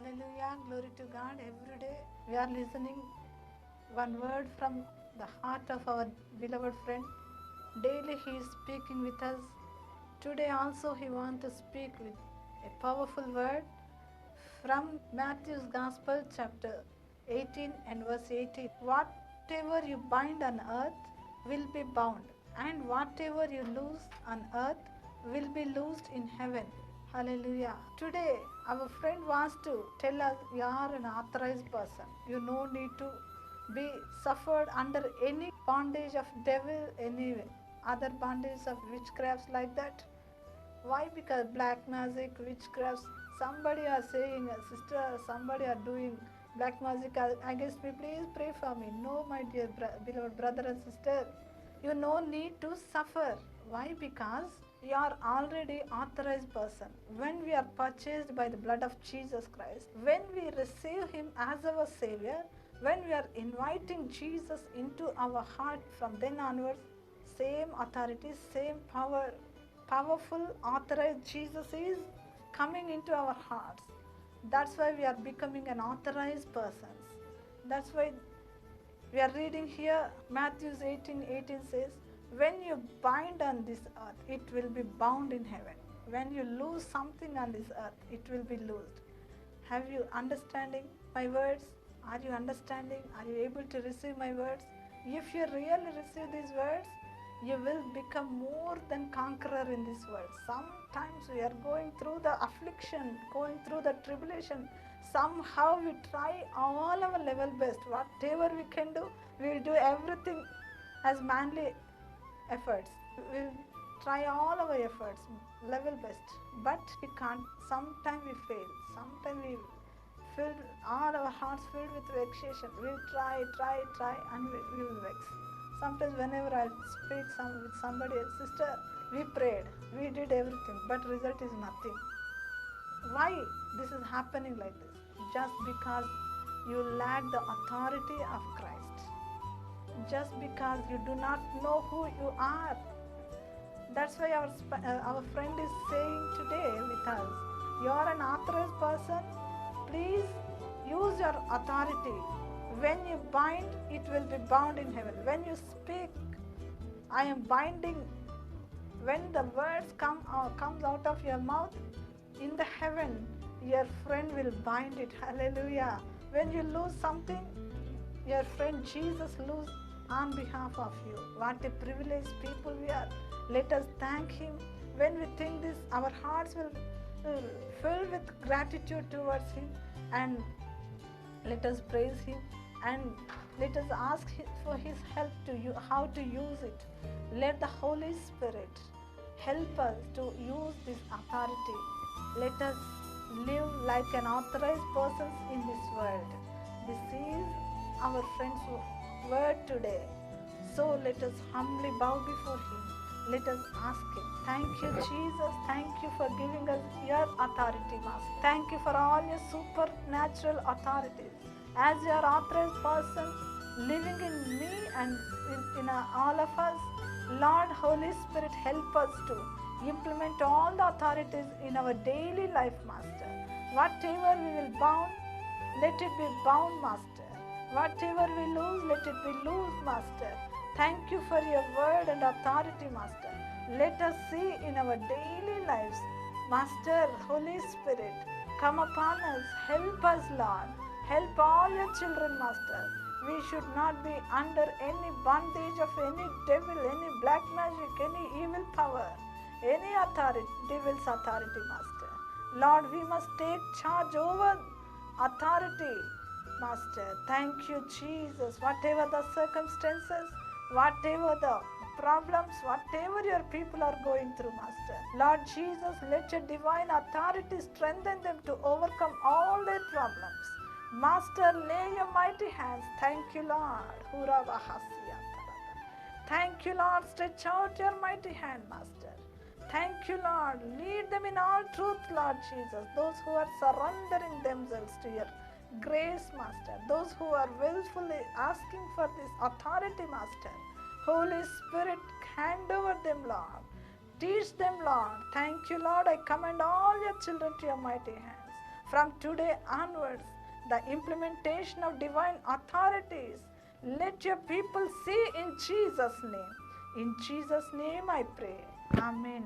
Hallelujah, glory to God. Every day we are listening one word from the heart of our beloved friend. Daily he is speaking with us. Today also he wants to speak with a powerful word from Matthew's Gospel chapter 18 and verse 18. Whatever you bind on earth will be bound, and whatever you loose on earth will be loosed in heaven. Hallelujah. Today our friend wants to tell us you are an authorized person. You no need to be suffered under any bondage of devil, any other bondage of witchcrafts like that. Why? Because black magic, witchcrafts, somebody are saying, sister, somebody are doing black magic against me, please pray for me. No, my dear beloved brother and sister, you no need to suffer. Why? Because you are already authorized person. When we are purchased by the blood of Jesus Christ, when we receive him as our savior, when we are inviting Jesus into our heart, from then onwards, same authority, same power, powerful authorized Jesus is coming into our hearts. That's why we are becoming an authorized persons. That's why we are reading here Matthew 18:18 says, when you bind on this earth, it will be bound in heaven. When you lose something on this earth, it will be loosed. Have you understanding my words? Are you understanding? Are you able to receive my words? If you really receive these words, you will become more than conqueror in this world. Sometimes we are going through the affliction, going through the tribulation. Somehow we try all our level best. Whatever we can do, we will do everything as manly efforts. We will try all our efforts, level best. But we can't. Sometimes we fail. Sometimes we filled all our hearts filled with vexation. We try, and we will vex. Sometimes whenever I speak with somebody else, sister, we prayed, we did everything, but result is nothing. Why this is happening like this? Just because you lack the authority of Christ. Just because you do not know who you are. That's why our friend is saying today with us, you are an authorized person, please use your authority. When you bind, it will be bound in heaven. When you speak, I am binding. When the words comes out of your mouth, in the heaven, your friend will bind it. Hallelujah. When you lose something, your friend Jesus lose on behalf of you. What a privileged people we are. Let us thank him. When we think this, our hearts will fill with gratitude towards him, and let us praise him, and let us ask for his help to you how to use it. Let the Holy Spirit help us to use this authority. Let us live like an authorized person in this world. This is our friend's word today. So let us humbly bow before him. Let us ask him. Thank you, Jesus. Thank you for giving us your authority, Master. Thank you for all your supernatural authorities. As your authorized person living in me and in all of us, Lord, Holy Spirit, help us to implement all the authorities in our daily life, Master. Whatever we will bound, let it be bound, Master. Whatever we lose, let it be loose, Master. Thank you for your word and authority, Master. Let us see in our daily lives, Master, Holy Spirit, come upon us. Help us, Lord. Help all your children, Master. We should not be under any bondage of any devil, any black magic, any evil power, any authority, devil's authority, Master. Lord, we must take charge over authority, Master. Thank you, Jesus. Whatever the circumstances, whatever the problems, whatever your people are going through, Master, Lord Jesus, let your divine authority strengthen them to overcome all their problems. Master, lay your mighty hands. Thank you, Lord. Thank you, Lord. Stretch out your mighty hand, Master. Thank you, Lord. Lead them in all truth, Lord Jesus. Those who are surrendering themselves to your grace, Master. Those who are willfully asking for this authority, Master. Holy Spirit, hand over them, Lord. Teach them, Lord. Thank you, Lord. I commend all your children to your mighty hands. From today onwards, the implementation of divine authorities, let your people see in Jesus' name. In Jesus' name I pray. Amen.